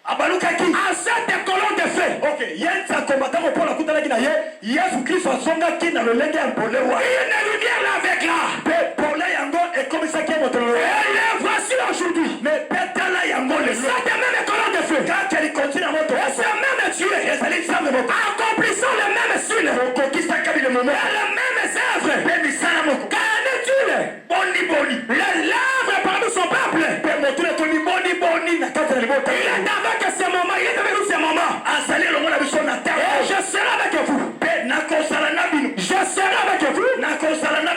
abalukaki à cette colonne de feu. ok yenza komata pour la kutalaki na ye Yesu Kristo azongaki na lolenge ya mpolewa Une lumière là avec là. pe pole yango ekomisaki motolo Et les voici aujourd'hui. mais petala yango le Cette même colonne de feu. quand elle continue à moto Et ce même Dieu. ezali nzambe moko Accomplissant le même signe. okokisaka bile momo Et les mêmes œuvres. pe misala moko Qu'en boni l'œuvre parmi son peuple. pe motu etoni boni na kati na libota Il est avec ce moment. Il est avec nous ce moment. azali elongo na biso na Et ntango je serai avec vous. pe nakosala na bino Je serai avec vous. nakosala na Et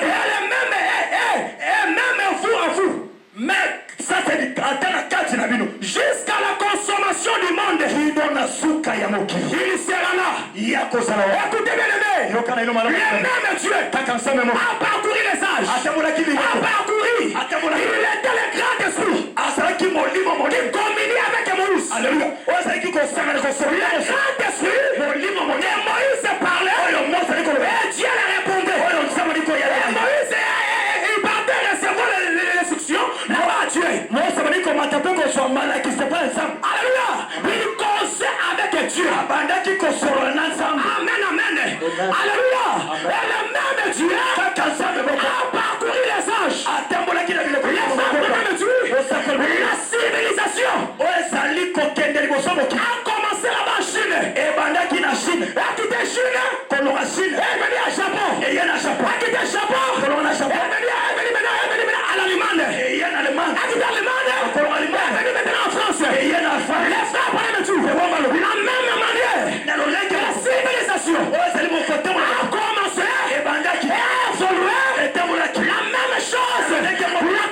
même vous à vous. mais ça c'est ata na kati na bino Jusqu'à la consommation du monde. kino na suka ya mokili Il sera là. ya kozala Écoutez bien aimé. yoka na ino Le malamu même Dieu kaka nzambe moko a parcouru les âges. atambolaki A biloko parcouru. Il atambolaki était le grand esprit. azalaki molimo Il monene communiait avec Moïse. aleluya oyo azalaki kosangana Le kosola grand esprit. molimo Et monene Moïse parlait. oyo mose ali koloba Et Dieu leur répondait. oyo nzambe ali Et koyala Moïse, il partait recevoir les instructions. Là-bas, Dieu. mose bali komata mpe kozwa malaki sepa nzambe Alléluia. Il causait avec Dieu. abandaki kosolola na nzambe Amen, amen. Alléluia. Et le même Dieu kaka nzambe moko a parcouru les âges. atambolaki na biloko Les femmes de Dieu. La civilisation oyo ezali kokende liboso mokili a commencé là-bas en Chine. ebandaki na chine A quitté Chine. kolonga chine Et venu à Japon. eye na japon A quitté Japon. kolonga na Et japon venu maintenant à l'Allemagne. eye na allemagne A quitté l'Allemagne. kolonga Et allemagne venu maintenant en France. eye na france Les frères parlaient de Dieu. La même manière. na lolenge La civilisation oyo ezali mokote a commencé ebandaki et a évolué. etambolaki La même chose. La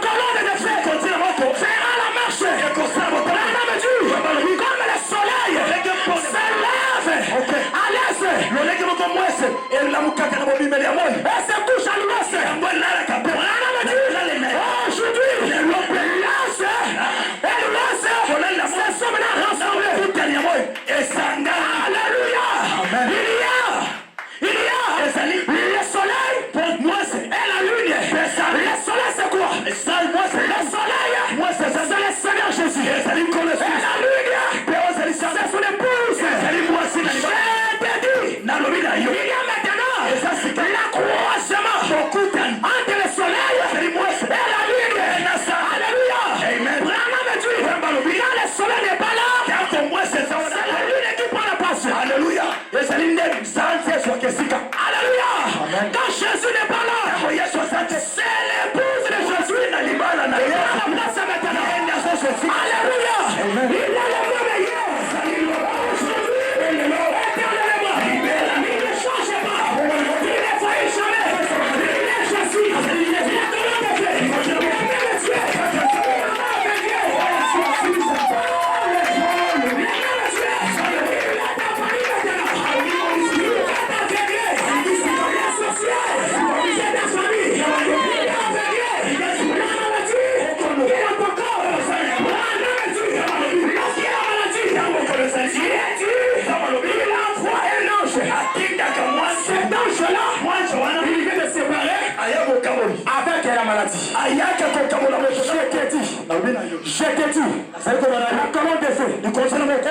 colonne de feu kontina moto fera la marche. ekosala La moto même Dieu. Comme le soleil se lève à l'est lolenge moko mwese elamukaka na bobimeli ya moi et se couche à l'ouest. yango elalaka mpe La même Dieu. Aujourd'hui, l'est et l'ouest se sont maintenant rassemblés. futani ya moi esanga Alléluia. Amen. Il y a le soleil mwese et la lune. Le soleil c'est quoi? esali mwese Le soleil mwese c'est le Seigneur Jésus. ezali nkolo Et la lune mpe oyo ezali c'est sanga son épouse. ezali mwasi na libala Je te dis, nalobi na yo il y a maintenant eza sika l'accroissement bokutani entre le soleil ezali mwese et la lune. Alléluia. Amen. Branham me dit, quand le soleil n'est pas là, tango mwese eza c'est wana la lune qui prend la place. aleluya ezali nde nzanzi ezwaka esika Alléluia. Amen. Quand Jésus n'est pas là, tango yesu aza te c'est l'épouse de Jésus. na libala na Il ye prend la place maintenant. ende azozwa esika Alléluia. Amen. Il est le même hier. Aujourd'hui, éternellement. Il ne change pas. Il ne faillit jamais. Il est Jésus. Il est colonne de feu. Il est même Dieu. Avec la maladie. ayaka kokabola moto Je te dis, la colonne de feu,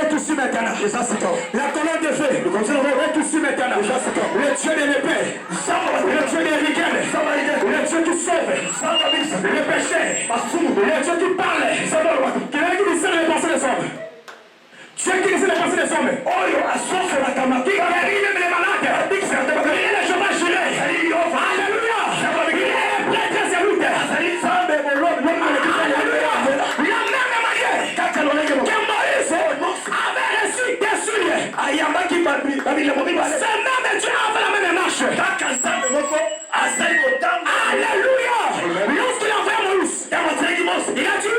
est ici maintenant. La colonne de feu, est ici maintenant. Le Dieu de l'épée, le Dieu des rigueurs, le Dieu qui sauve, le péché, le Dieu qui parle, quelqu'un qui discerne les pensées des hommes. Dieu qui discerne les pensées des hommes. oyo asosolaka Qui guérit même les malades. Il est le chemin juré. Alléluia. Il est le prêtre zélute. Alléluya. La même manière que Moïse avait reçu des souliers. ayambaki babilemo mibale Ce même Dieu a fait la même marche. kaka nzambe moko azali kotanga Alléluia. Lorsqu'il a envoyé Moïse, ntango azelaki mose il a dit,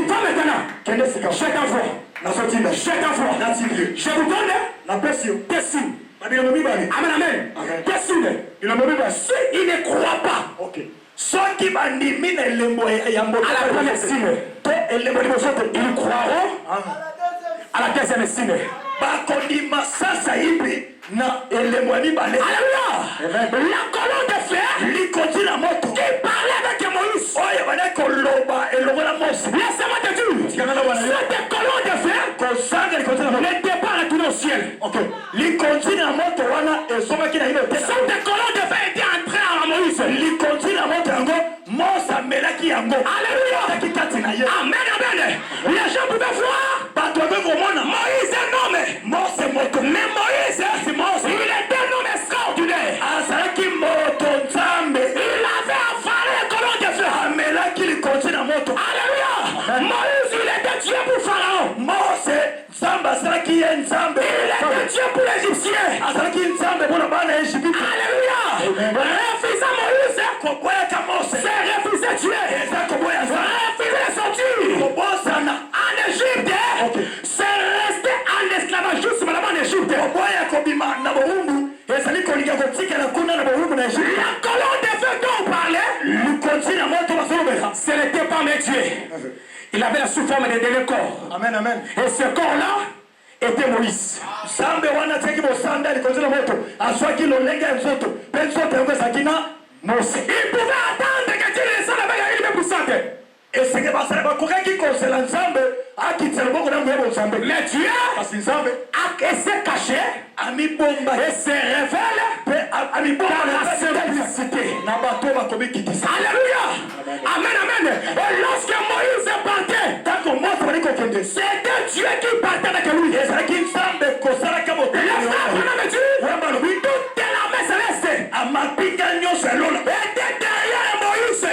toi maintenant, kende sika je t'envoie. nazotinda Je t'envoie. natindi Je vous donne napesi yo des signes. babilemo mibale Amen, amen. Amen. Des signes. bilemo mibale Si il ne croit pas ok soki bandimi na elembo ya mboka à la première signe, to elembo liboso te ils croiront à la deuxième signe. bakondima sasa hivi na elembo ya mibale Alléluia. La colonne de fer likoti na moto qui parlait avec Moïse. oyo bana koloba elongo na mose Laissez-moi te dire, tikanga na bana yo cette colonne de fer n'était pas retourné au ciel. Cette colonne de feu était entrée à Moïse. Alléluia. Amen, amen. Les gens pouvaient voir. Moïse est nommé. Mais Moïse, il était nommé extraordinaire. Il avait avalé la colonne de feu. Alléluia. Moïse, il était Dieu pour Pharaon. Il était Dieu pour l'Égyptien. Alléluia. Refusant Moïse, c'est refuser Dieu. Refuser sortir en Égypte, c'est rester en esclavage juste en Égypte. La colonne de feu dont on parlait, ce n'était pas mes dieux. Il avait la sous-forme de deux corps. Amen, amen. Et ce corps-là était Moïse. Il pouvait attendre que Dieu le descende avec une puissante. Mais Dieu s'est caché et se révèle dans la simplicité. Alléluia. Amen, amen. Et lorsque Moïse partait, c'était Dieu qui partait avec lui. Les frères, toute l'armée céleste était derrière Moïse.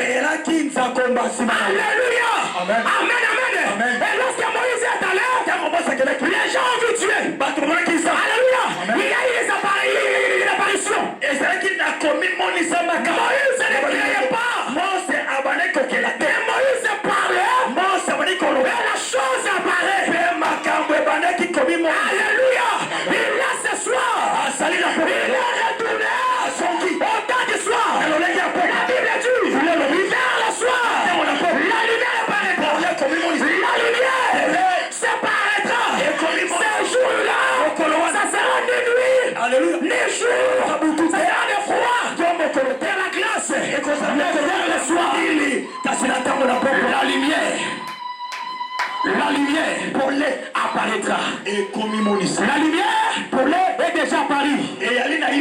Alléluia. Amen, amen. Et lorsque Moïse est allé, les gens ont vu Dieu. Alléluia. Il y a eu des apparitions. Moïse ne criait pas. Et Moïse parlait. Et la chose apparaît. Alléluia. Il là ce soir. Il est retourné au temps du soir. La Bible dit vers le soir. La lumière apparaîtra. La lumière s'apparaîtra. Ce jour-là, ça sera ni nuit, ni jour. Ça sera de froid, de la glace. Mais vers le soir, la lumière pour les apparaîtra. La lumière pour les est déjà apparue. La lumière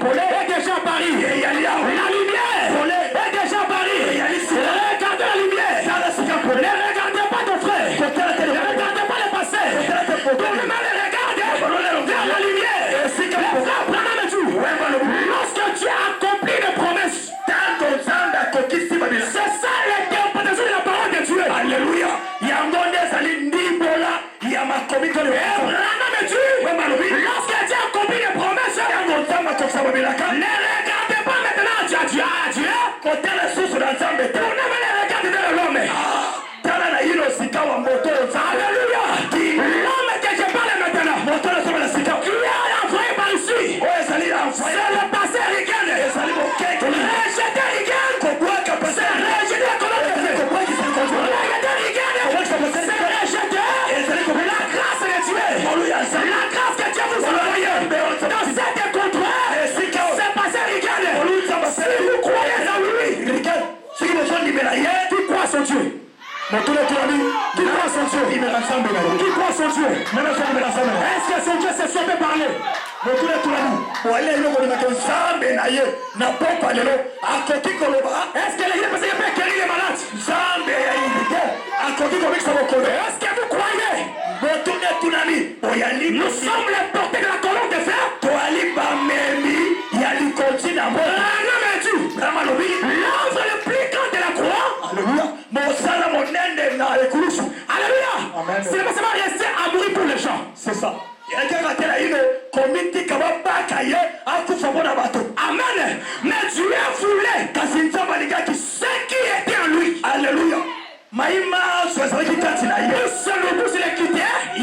pour les est déjà apparue. La lumière pour les est déjà apparue. Regardez la lumière. Ne regardez pas ton frère. Ne regardez pas le passé. Tournez-moi les regards vers la lumière. Les frères, prenez tout. Lorsque Dieu a accompli les promesses, c'est ça l'interprétation de la parole de Dieu. Alléluia. Lorsque Dieu a accompli les promesses, ne regardez pas maintenant Dieu. Tournez-moi les regards vers l'homme. Alléluia. L'homme que je parle maintenant, qui est envoyé par ici, c'est le passé Rigan. Rejeter Rigan, c'est rejeter la colonne de feu. Rejeter Rigan, c'est rejeter la grâce de Dieu. La grâce que Dieu vous a envoyée dans cette contrat, c'est passé Rigan. Si vous croyez en lui, qui croit son Dieu? Qui croit son Dieu? Qui croit son Dieu? Est-ce que son Dieu s'est sauvé par lui? Est-ce que l'église peut guérir les malades? Est-ce que vous croyez? Nous sommes les portés de la colonne de fer. L'œuvre le plus grand de la croix. Alléluia. C'est pas seulement rester à mourir pour les gens. C'est ça. Amen. Mais Dieu voulait ce qui était en lui. Alléluia. Il se le pousse les critères. Et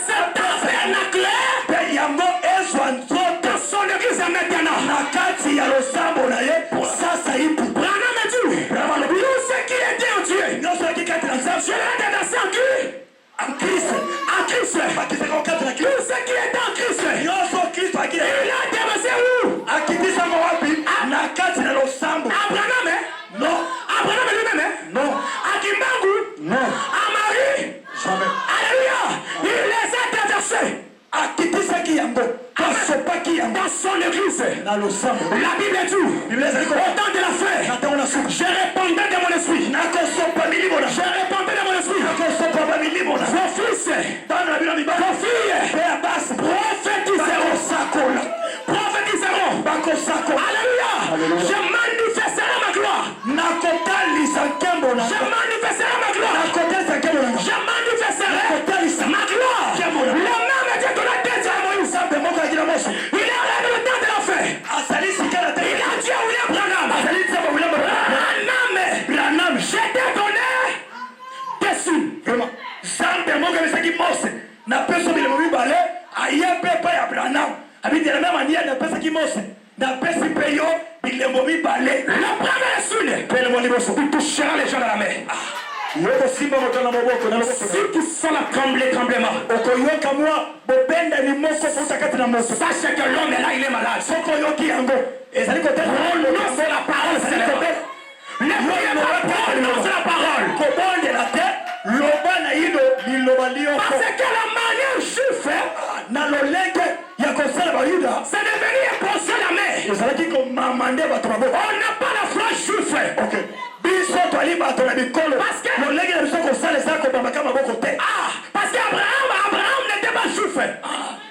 c'est tabernacle dans son église maintenant. Tout ce qui était en Dieu, je l'ai déversé en qui? En Christ. Tout ce qui est en Christ, il a déversé où? La Bible dit, au temps de la fin, je répandais de mon esprit. Je répandais de mon esprit. Vos fils, vos filles, prophétiseront. Alléluia. Je manifesterai ma gloire. Je manifesterai ma gloire. Je manifesterai ma gloire. Le même Dieu de la tête à Moïse. Il est arrivé le temps de la fin. Il a dit à William Branham, je t'ai donné dessus. Vraiment. Zambe Mungu amesaki Mose na pesa bila mibale ayape pa ya Branham. Abi de la même manière na pesa ki Mose na pesa peyo bila mibale. La première sune. Pele mo liboso. Tu toucheras les gens dans la main. Yoko simba motana maboko na maboko. Ceux qui sont là tremblement. Okoyoka mwa bobenda ni moko futa kati na Mose. Sache que l'homme est là, il est malade. Soko yoki yango. Ezali ko tete. C'est la parole, c'est la parole. Ne voyez pas la parole, c'est la parole. Kobonde la tête. Loba na hilo liloba lioko. Parce que la manière juive na lolenge ya kosala ba Yuda c'est devenu impossible la main. ezalaki komamande bato maboko. On n'a pas la foi juive. Ok. Biso twali bato na bikolo. Parce que lolenge na biso kosala eza kobambaka maboko te. Parce qu'Abraham n'était pas juif.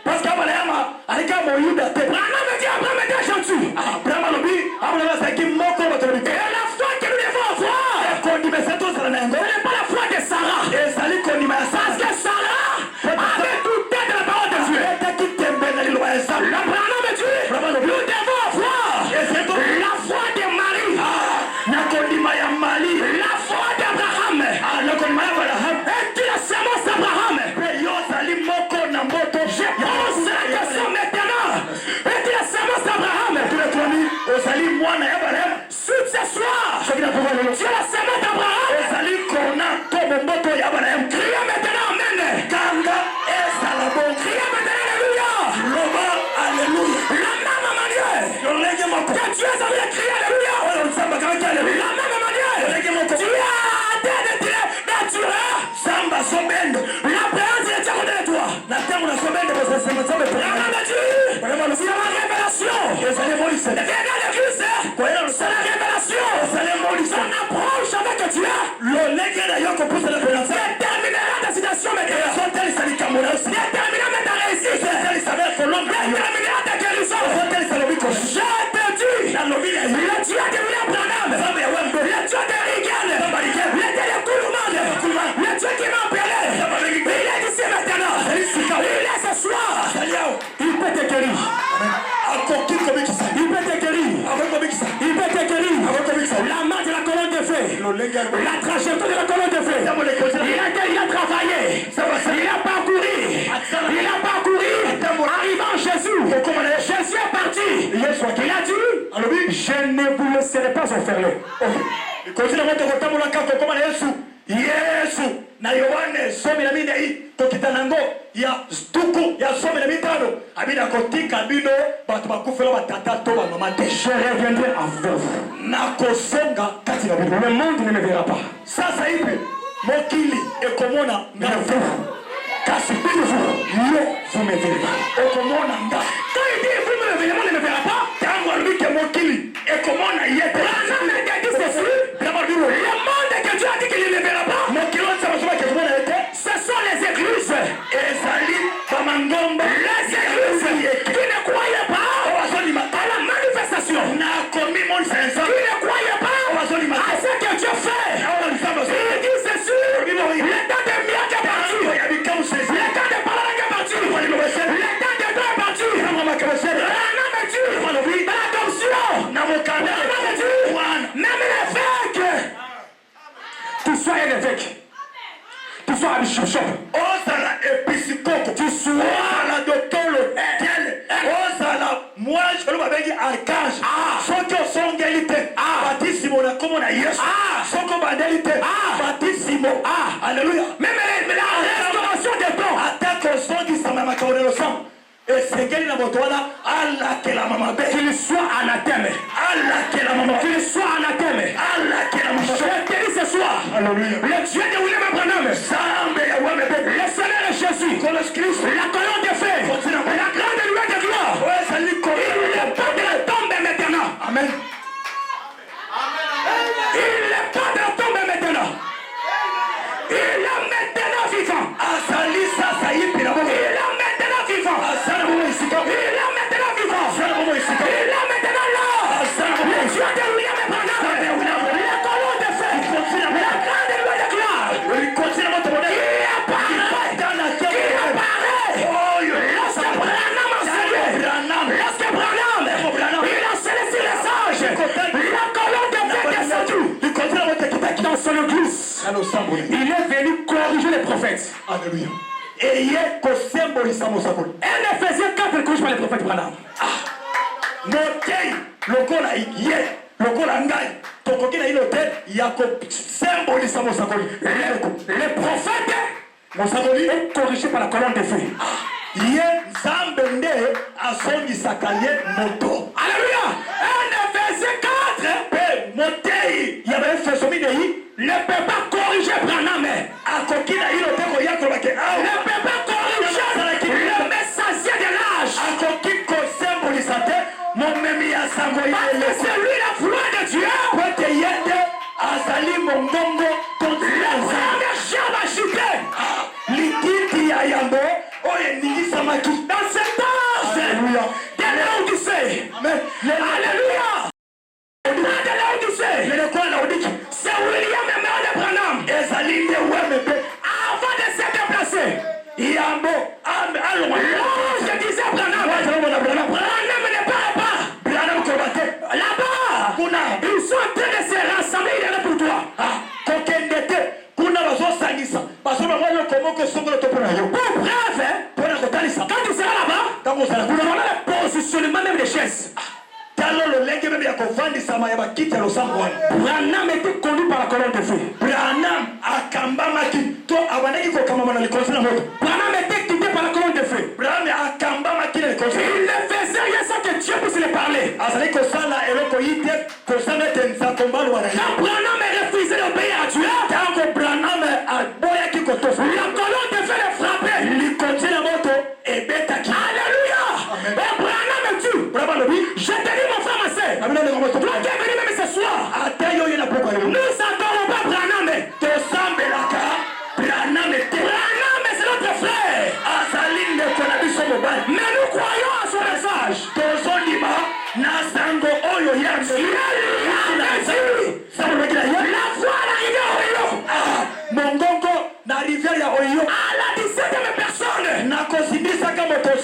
Parce qu'Abraham alika moyuda te. Branham dit Abraham était gentil. Abraham alobi Abraham azalaki moko bato na bikolo. Et la foi que nous devons avoir, kondimesa tozala na yango ce n'est pas la foi de Sarah. ezali kondima ya Parce que Sarah avait douté de la parole de Dieu. etaki tembe na liloba ya Nzambe. Le Branham dit nous devons avoir la foi de Marie, na kondima ya Mali, la foi d'Abraham, na kondima ya Abraham. et tu la semence d'Abraham. Pe yo ozali moko na mboto. Je pose la question maintenant. Et tu la semence d'Abraham. tunatwani ozali mwana ya Abraham. Sur ce soir, soki na pouvoir lelo tu la semence d'Abraham. ozali kona to bomboto ya Abraham. Crie maintenant amen. Kanga ezala bon. Crie maintenant alléluia. Loba alléluia. La même manière lolenge moko que tu es envie de crier alléluia. oyo Nzambe akamaki alléluia. La même manière lolenge moko tu as hâte de tirer naturel. Nzambe asobende La présence de Dieu à côté de toi. na ntango nasomende bosesema Nzambe La même dit c'est la révélation. ezali molise Viens dans l'église. C'est la révélation. Son approche avec Dieu lolenge na yo kopusana penasa déterminera ta situation maintenant. ezotalisa likambo na yo sika Déterminera ta réussite. ezotalisa be kolonga na yo Déterminera ta guérison. ezotalisa lobiko Je te dis, nalobi na yo le Dieu de William Branham, Nzambe ya wembe le Dieu de Reagan, le Dieu de tout le monde, le Dieu qui m'a appelé, il est ici maintenant. Il est ce soir. Il peut te guérir. akoki komikisa Il peut te guérir. akoki komikisa Il peut te guérir. akoki komikisa La main de la colonne de feu. lolenge La trajectoire de la colonne de feu. Il a travaillé. Il a parcouru. Il a parcouru. Arrivant Jésus. Jésus est parti. Il a dit, alobi je ne vous laisserai pas enfermer. ikozina moto kotambola kaka okoma na Yesu na Yohane 12 tokita nango ya tuku ya 15 abina kotika bino bato bakufela batata to bamama te. Je reviendrai avec vous. nakosonga kati na bino. Le monde ne me verra pas. Sasa hivi mokili ekomona nga kasi bino yo vous me verrez okomona nga. Quand il dit vous me verrez, le monde ne me verra pas. Tango alobi ke mokili ekomona ye te. Le monde que Dieu a dit qu'il ne verra pas. mokili osabasoba ke ekomona ye te. Ce sont les églises. ezali bamangomba Les églises qui ne croyaient pas à la manifestation. nakomi monisa ya Nzambe Qui ne croyaient pas à ce que Dieu fait. Il dit ceci. Le temps de miracle est parti. Le temps de parler est parti. Le temps de don est parti. Un homme dit dans l'adoption. Même l'évêque. Tu sois un évêque. Tu sois un bishop. ozala episikoko ozala dokolo ozala mwasi olo babengi archange soki osongeli te batisimo na kombo na Yesu soki obandeli te batisimo alleluya. Même la restauration des dons. atako osongisama ya makambo na losambo esengeli na moto wana alakelama mabe. Qu'il soit anathème. alakelama mabe. Qu'il soit anathème. alakelama mabe. Je te dis ce soir. Alléluia. Le Dieu de William Branham. Zambe ya wemebe. Le Seigneur de Jésus. Christ. La colonne de feu. La grande lueur de gloire. ezali Il n'est pas de la tombe Alléluia. Et il y a que symbolisa mosakoli. En Ephésiens 4, corrige par le prophète Branham. Motei lokola ye lokola ngai tokoki na ilo te ya ko symbolisa mosakoli. Le prophète mosakoli est corrigé par la colonne de feu. Ye nzambe nde asongisaka ye moto. Alléluia. En Ephésiens 4, Pe motei ya baefeso minei ne peut pas corriger Branham. akoki na ilo te koyakola ke awa Ne peut pas corriger le messager de l'âge. akoki kosymbolisa te momemi ya sango Parce que c'est lui la voix de Dieu. pote ye nde azali mongongo Branham est jamais acheté. likiti ya yango oyo eningisamaki Dans cet âge de Laodicée. Amen. Alléluia. De Laodicée. Lelekwa Laodiki C'est William Emeon de Branham. ezali nde wemebe Avant de se déplacer. yambo alongwa Je disais Branham. Branham ne parle pas. Branham koba te Là-bas, kuna ils sont en train de se rassembler. Il est là pour toi. kokende te kuna bazosangisa bazobanga eloko moko esongolo to mpona yo Pour preuve, mpona kotalisa quand tu seras là-bas, ntango ozala vous kuna aurez le positionnement même des chaises. talo lolenge meme ya kovandisama ya bakiti ya losambo wana Branham était conduit par la colonne de feu. Branham akambamaki to abandaki kokamama na likonzi na moto Branham était quitté par la colonne de feu. Branham akambamaki na likonzi Il ne faisait rien sans que Dieu puisse le parler. azali kosala eloko yi te kosala ete nzakombalwa na ye Quand Branham a refusé d'obéir à Dieu, ntango Branham aboyaki kotofa la colonne de feu le frappait. likonzi na moto ebetaki Alléluia. Et Branham est Dieu. Branham alobi Je te dis mon frère, ma soeur. abina ndenge moto Toi qui es venu même ce soir, ata yo ye na poko ya nous n'adorons pas Branham. tosambelaka Branham te Branham, c'est notre frère. azali ndeko na biso mobali Mais nous croyons à son message. tozondima na sango oyo La foi à l'arrivée à Oyo. mongongo na rivière ya oyo À la 17e personne. nakosibisaka moto La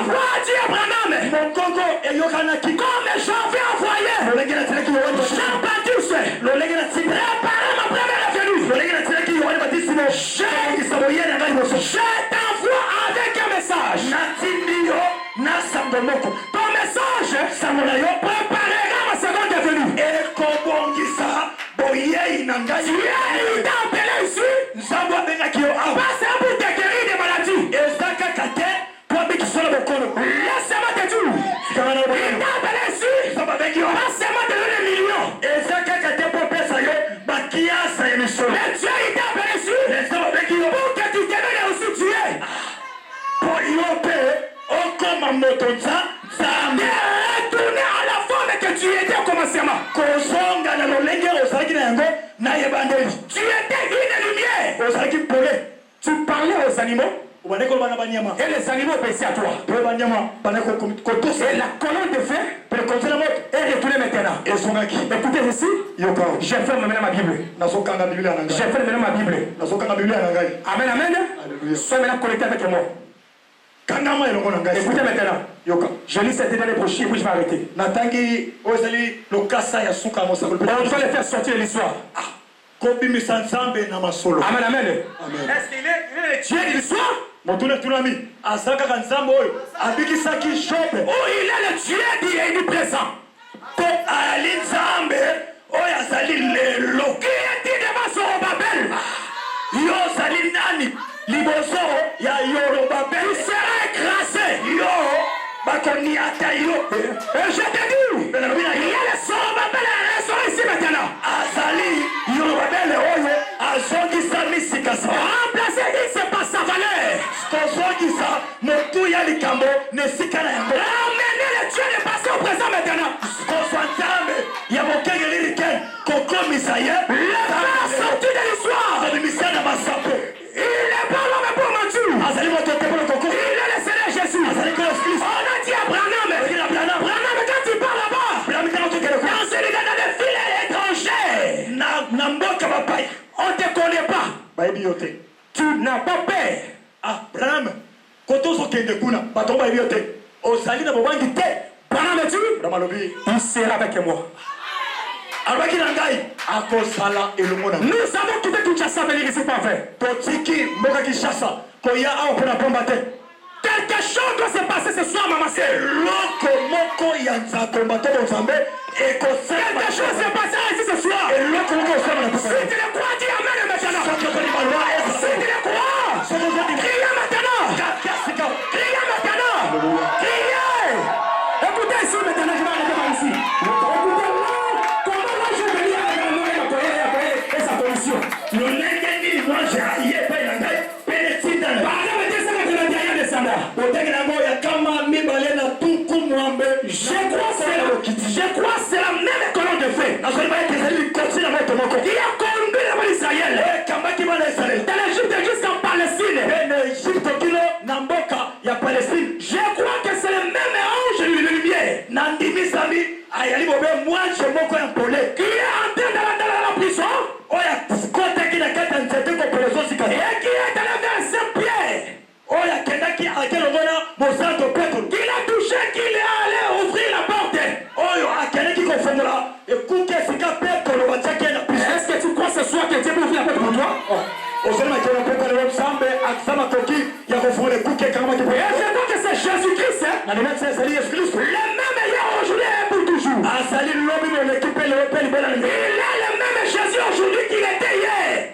foi à Dieu Branham. mongongo eyokanaki Comme j'avais envoyé lolenge natilaki yohane Jean-Baptiste. lolenge natindi Préparez ma première venue. lolenge natilaki yohane batisi ongisa boyene ngai liboso Je t'envoie avec un message. natindi yo na sango moko Ton message sango na yo préparera ma seconde venue. ekobongisa boyei na ngai Il t'a appelé ici. nzambo abengaki yo awa Pas c'est pour te guérir des maladies. eza kaka te po abikisola bokolo Laisse-moi te dire. sikangana Il boyei t'a appelé ici. nzambo abengi yo Pas seulement te donner des millions. eza kaka te po opesa yo bakiasa ya misolo Mais Dieu, il t'a appelé ici. nzambo abengi yo Pour que tu deviennes aussi tué. po yo mpe okoma moto nzambe Retourner à la forme que tu étais au commencement. kozonga na lolenge ozalaki na yango na ebandeli Tu étais une lumière. ozalaki pole Tu parlais aux animaux obandaki koloba na banyama et les animaux obéissaient à toi. mpe banyama bandaki kotosa Et la colonne de feu mpe konzi na moto est retournée maintenant. esongaki Écoutez ici, yoka je ferme maintenant ma Bible. nazokanga biblia na Je ngai ferme maintenant ma Bible. nazokanga biblia na ngai Amen, amen. Alléluia. Sois maintenant connecté avec moi. kangama elongo na ngai Écoutez maintenant. yoka Je lis cette dernière brochure et puis je vais arrêter. natangi oyo ezali lokasa ya suka ya mosakoli On doit les faire sortir de l'histoire. kobimisa nzambe na masolo Amen, amen. Amen. Est-ce qu'il est le Dieu de l'histoire? motuna etunami aza kaka nzambe oyo abikisaki jobe Ou il est le Dieu du présent? mpe ali nzambe oyo azali lelo Qui est-il devant Zorobabel? yo ozali nani liboso ya yorobabel Il sera écrasé. yo bakoniata yo Et je te dis, il y a le Zorobabel à raison ici maintenant. azali yorobabel oyo azongisa misikasa Remplacer X par sa valeur. kozongisa motu ya likambo na esika na yango Ramener le Dieu du passé au présent maintenant. kozwa nzambe ya mokengeli liken kokomisa ye Le faire sortir de l'histoire. kobimisa na masapo Il n'est pas l'homme pour mentir. azali moto te mpona koko Il est le Seigneur Jésus. azali kolos kristo On a dit à Branham, Branham, quand tu parles là-bas, dans celui dans les filets étrangers, na mboka bapai on ne te connaît pas. bayebi yo te Tu n'as pas peur. ah branam koto ozokende kuna bato bayebi yo te ozali na bobangi te Branham dit, branam alobi il sera avec moi. alobaki na ngai akosala elongo na Nous avons quitté toute Kinshasa venir ici pas fait. Totiki mboka Kinshasa koya au pour pomba te. Quelque chose doit se passer ce soir, maman. Loko moko ya nzakomba to Nzambe et ko quelque chose se passera ici ce soir. Et loko moko osama na Si tu le crois, dis amen maintenant. Si tu le crois, crie maintenant. Crie maintenant. Criez. Écoutez ici maintenant, je vais arrêter par ici. Écoutez-moi, comment moi je vais lire et sa commission. Le nengeni moi j'ai yé pe na ngai pe ne tinda. Je crois que c'est la même colonne de feu qui a conduit les Israël de l'Égypte jusqu'en Palestine. Je crois que c'est le même ange de lumière qui est entré dans la prison et qui est allé vers Saint-Pierre. Qu'il a touché, qu'il est allé ouvrir la porte. Est-ce que tu crois ce soir que Dieu peut ouvrir la porte pour toi? Et je crois que c'est Jésus-Christ. Le même hier, aujourd'hui et pour toujours. Il est le même Jésus aujourd'hui qu'il était hier.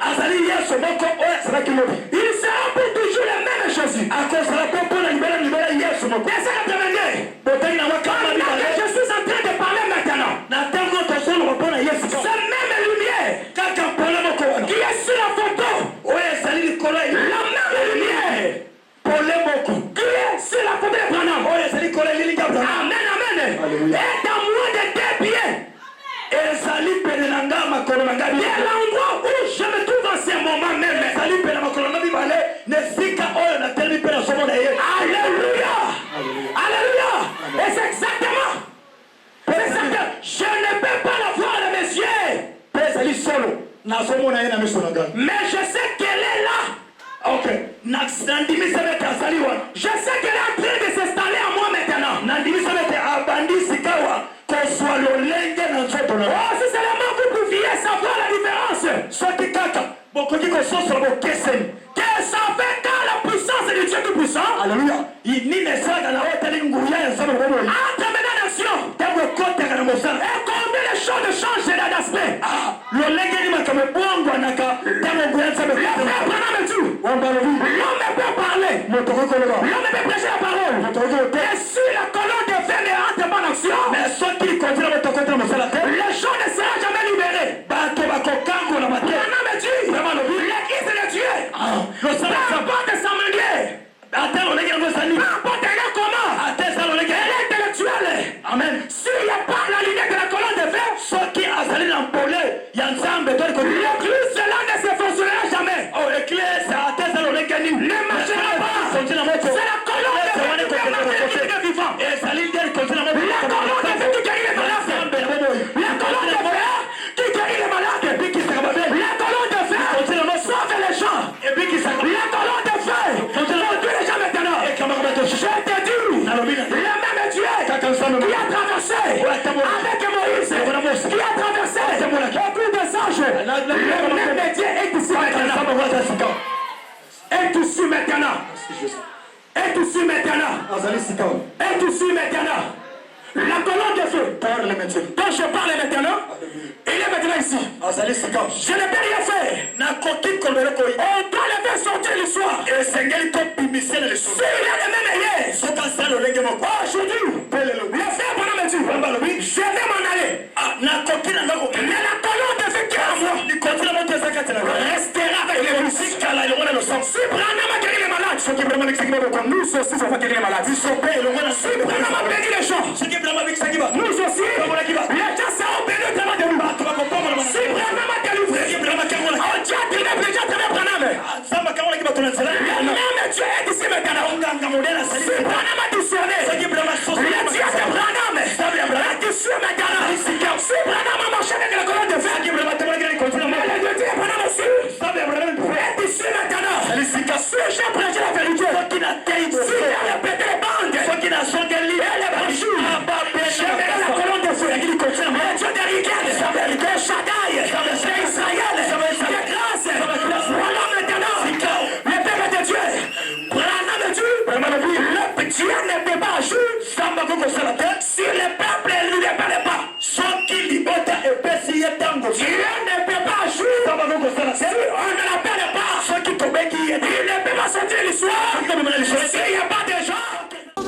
Il sera pour toujours le même Jésus. Je suis en train de parler maintenant. C'est même lumière qui est sur la photo. La même lumière qui est sur la photo de Branham. Amen, amen. Et dans moins de 2 pieds. Et l'endroit où je me trouve en ce moment même. Alléluia. Alléluia. Et c'est exactement. Je ne peux pas la voir de mes yeux. Mais je sais qu'elle est là. Ok. Je sais qu'elle est en train de s'installer à moi maintenant. Oh, si seulement vous pouviez savoir la différence. Que ça fait quand la puissance de Dieu Tout-Puissant. Alléluia. Entre maintenant nation. Et combien les choses changent d'aspect. L'homme peut parler. L'homme peut prêcher la parole. Et si la colonne de feu ne rentre pas en action, les gens ne seront jamais libérés. L'église de Dieu. Peu importe sa manière. Peu importe comment. Elle est intellectuelle. Amen. S'il n'y a pas la lumière de la colonne de feu, l'église cela ne se fonctionnera jamais. Ne marchera pas. C'est la colonne de feu qui permet de vivant. La colonne de feu qui guérit les malades. La colonne de feu qui guérit les malades. La colonne de feu sauve les gens. La colonne de feu conduit les gens maintenant. Je te dis, le même Dieu qui a traversé avec Moïse, qui a traversé beaucoup de anges, le même Dieu est ici maintenant. Est ici maintenant. Est ici maintenant. Est ici maintenant. La colonne de feu dont je parle maintenant, il est maintenant ici. Je ne peux rien faire. On doit le faire sortir le soir. S'il est le même hier. Aujourd'hui, le frère Branham me dit, je vais m'en aller. Mais la colonne de feu qui est à moi restera avec les russes. Si Branham a guéri les malades, nous aussi on va guérir les malades. Si Branham a béni les gens, nous aussi, les gens seront bénis au travers de nous. Si Branham a délivré, on tient à déjà très Branham. Le même Dieu est ici maintenant. Si Branham a